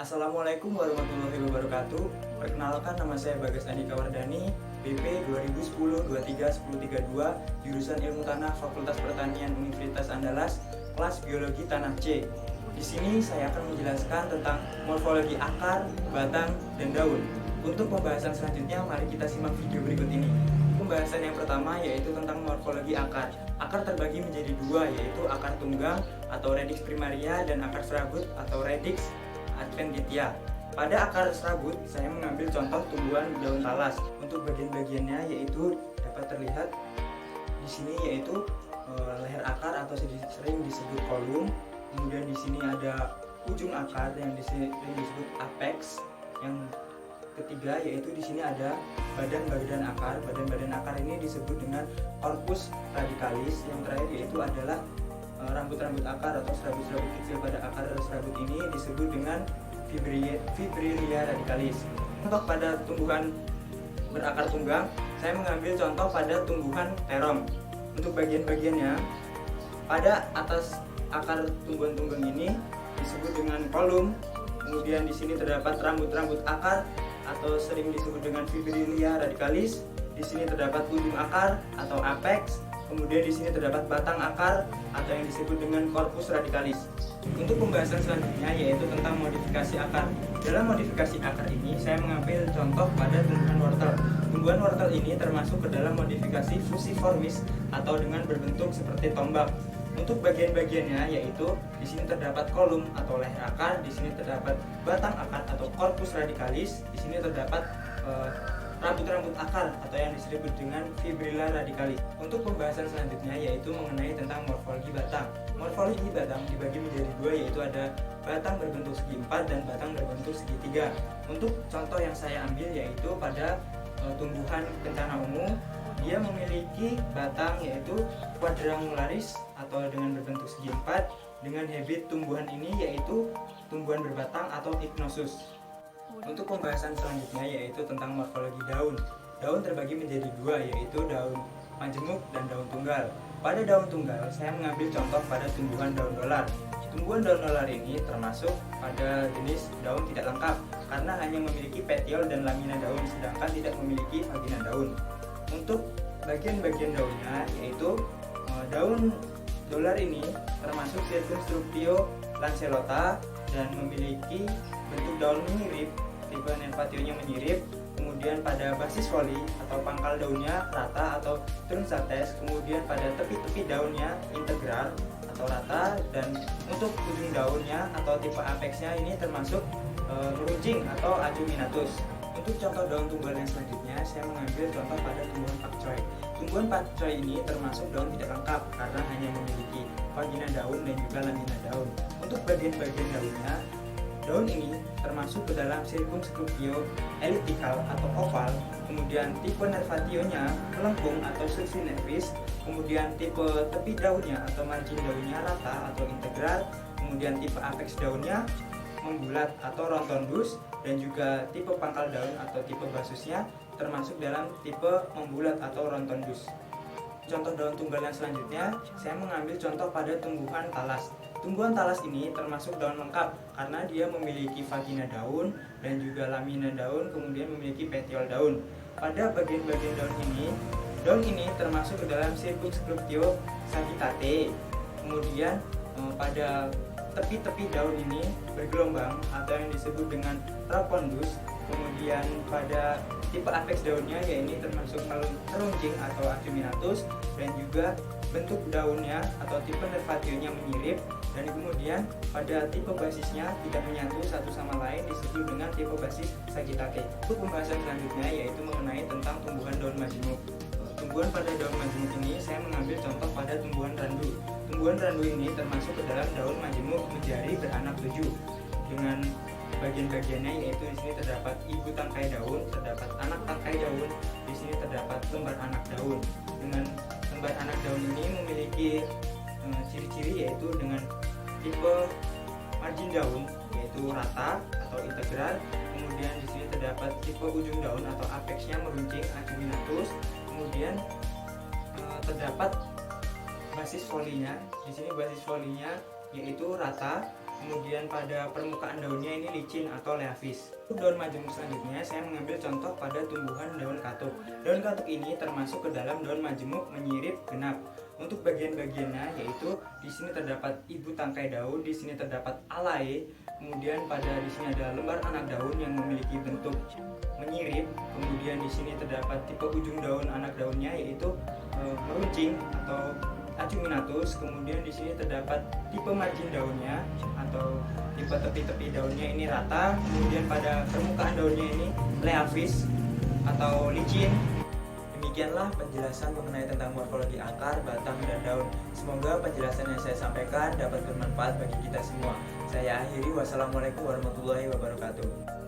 Assalamualaikum warahmatullahi wabarakatuh. Perkenalkan, nama saya Bagas Andika Wardani, BP 2010-23-1032, jurusan Ilmu Tanah Fakultas Pertanian Universitas Andalas, kelas Biologi Tanah C. Di sini saya akan menjelaskan tentang morfologi akar, batang, dan daun. Untuk pembahasan selanjutnya, mari kita simak video berikut ini. Pembahasan yang pertama yaitu tentang morfologi akar. Akar terbagi menjadi dua, yaitu akar tunggang atau radix primaria dan akar serabut atau radix adventitia. Pada akar serabut, saya mengambil contoh tumbuhan daun talas. Untuk bagian-bagiannya yaitu dapat terlihat di sini, yaitu leher akar atau sering disebut kolum. Kemudian di sini ada ujung akar yang sering disebut apex. Yang ketiga yaitu di sini ada badan-badan akar. Badan-badan akar ini disebut dengan corpus radicalis. Yang terakhir yaitu adalah rambut-rambut akar atau serabut-serabut kecil pada akar serabut ini disebut dengan fibrilia radicalis. Untuk pada tumbuhan berakar tunggang, saya mengambil contoh pada tumbuhan terong. Untuk bagian-bagiannya, pada atas akar tumbuhan tunggang ini disebut dengan kolum. Kemudian di sini terdapat rambut-rambut akar atau sering disebut dengan fibrilia radicalis. Di sini terdapat ujung akar atau apex. Kemudian di sini terdapat batang akar atau yang disebut dengan corpus radicalis. Untuk pembahasan selanjutnya yaitu tentang modifikasi akar. Dalam modifikasi akar ini saya mengambil contoh pada tumbuhan wortel. Tumbuhan wortel ini termasuk ke dalam modifikasi fusiformis atau dengan berbentuk seperti tombak. Untuk bagian-bagiannya yaitu di sini terdapat kolum atau leher akar, di sini terdapat batang akar atau corpus radicalis, di sini terdapat rambut-rambut akar atau yang disebut dengan fibrilla radicalis. Untuk pembahasan selanjutnya yaitu mengenai tentang morfologi batang. Morfologi batang dibagi menjadi dua, yaitu ada batang berbentuk segi empat dan batang berbentuk segitiga. Untuk contoh yang saya ambil yaitu pada tumbuhan kencana ungu, dia memiliki batang yaitu quadrangularis atau dengan berbentuk segi empat, dengan habit tumbuhan ini yaitu tumbuhan berbatang atau ignosus. Untuk pembahasan selanjutnya yaitu tentang morfologi daun. Daun terbagi menjadi dua, yaitu daun majemuk dan daun tunggal. Pada daun tunggal, saya mengambil contoh pada tumbuhan daun dolar. Tumbuhan daun dolar ini termasuk pada jenis daun tidak lengkap karena hanya memiliki petiol dan lamina daun, sedangkan tidak memiliki vagina daun. Untuk bagian-bagian daunnya yaitu daun dolar ini termasuk Circumstructio lanceolata dan memiliki bentuk daun menyirip, tipe nervationya menyirip. Kemudian pada basis foli atau pangkal daunnya rata atau truncates. Kemudian pada tepi-tepi daunnya integral atau rata, dan untuk ujung daunnya atau tipe apexnya ini termasuk meruncing atau acuminatus. Untuk contoh daun tunggal yang selanjutnya, saya mengambil contoh pada tumbuhan pakcoy. Tumbuhan pakcoy ini termasuk daun tidak lengkap karena hanya memiliki vagina daun dan juga lamina daun. Untuk bagian-bagian daunnya, daun ini termasuk ke dalam Circumstructio elliptical atau oval. Kemudian tipe nervationya melengkung atau sulcinervis. Kemudian tipe tepi daunnya atau margin daunnya rata atau integral. Kemudian tipe apex daunnya membulat atau rotundus, dan juga tipe pangkal daun atau tipe basusnya termasuk dalam tipe membulat atau rotundus. Contoh daun tunggal yang selanjutnya, saya mengambil contoh pada tumbuhan talas. Tumbuhan talas ini termasuk daun lengkap karena dia memiliki vagina daun dan juga lamina daun, kemudian memiliki petiol daun. Pada bagian-bagian daun ini termasuk ke dalam Circumstructio sagittate. Kemudian pada tepi-tepi daun ini bergelombang atau yang disebut dengan rotundus. Kemudian pada tipe apex daunnya yaitu termasuk meruncing atau acuminatus, dan juga bentuk daunnya atau tipe nervationya menyirip, dan kemudian pada tipe basisnya tidak menyatu satu sama lain disebut dengan tipe basis sagittate. Untuk pembahasan selanjutnya yaitu mengenai tentang tumbuhan daun majemuk. Tumbuhan pada daun majemuk ini saya mengambil contoh pada tumbuhan randu. Tumbuhan randu ini termasuk ke dalam daun majemuk menjari beranak 7 dengan bagian-bagiannya yaitu di sini terdapat ibu tangkai daun, terdapat anak tangkai daun, di sini terdapat lembar anak daun. Dengan lembar anak daun ini memiliki ciri-ciri yaitu dengan tipe margin daun yaitu rata atau integral. Kemudian di sini terdapat tipe ujung daun atau apexnya meruncing acuminatus. Kemudian terdapat basis folinya. Di sini basis folinya yaitu rata. Kemudian pada permukaan daunnya ini licin atau leavis. Untuk daun majemuk selanjutnya saya mengambil contoh pada tumbuhan daun katuk. Daun katuk ini termasuk ke dalam daun majemuk menyirip genap. Untuk bagian-bagiannya yaitu di sini terdapat ibu tangkai daun, di sini terdapat alai, kemudian pada di sini ada lembar anak daun yang memiliki bentuk menyirip, kemudian di sini terdapat tipe ujung daun anak daunnya yaitu meruncing atau acuminatus, kemudian di sini terdapat tipe margin daunnya atau tipe tepi-tepi daunnya ini rata, kemudian pada permukaan daunnya ini leavis atau licin. Demikianlah penjelasan mengenai tentang morfologi akar, batang, dan daun. Semoga penjelasan yang saya sampaikan dapat bermanfaat bagi kita semua. Saya akhiri, wassalamualaikum warahmatullahi wabarakatuh.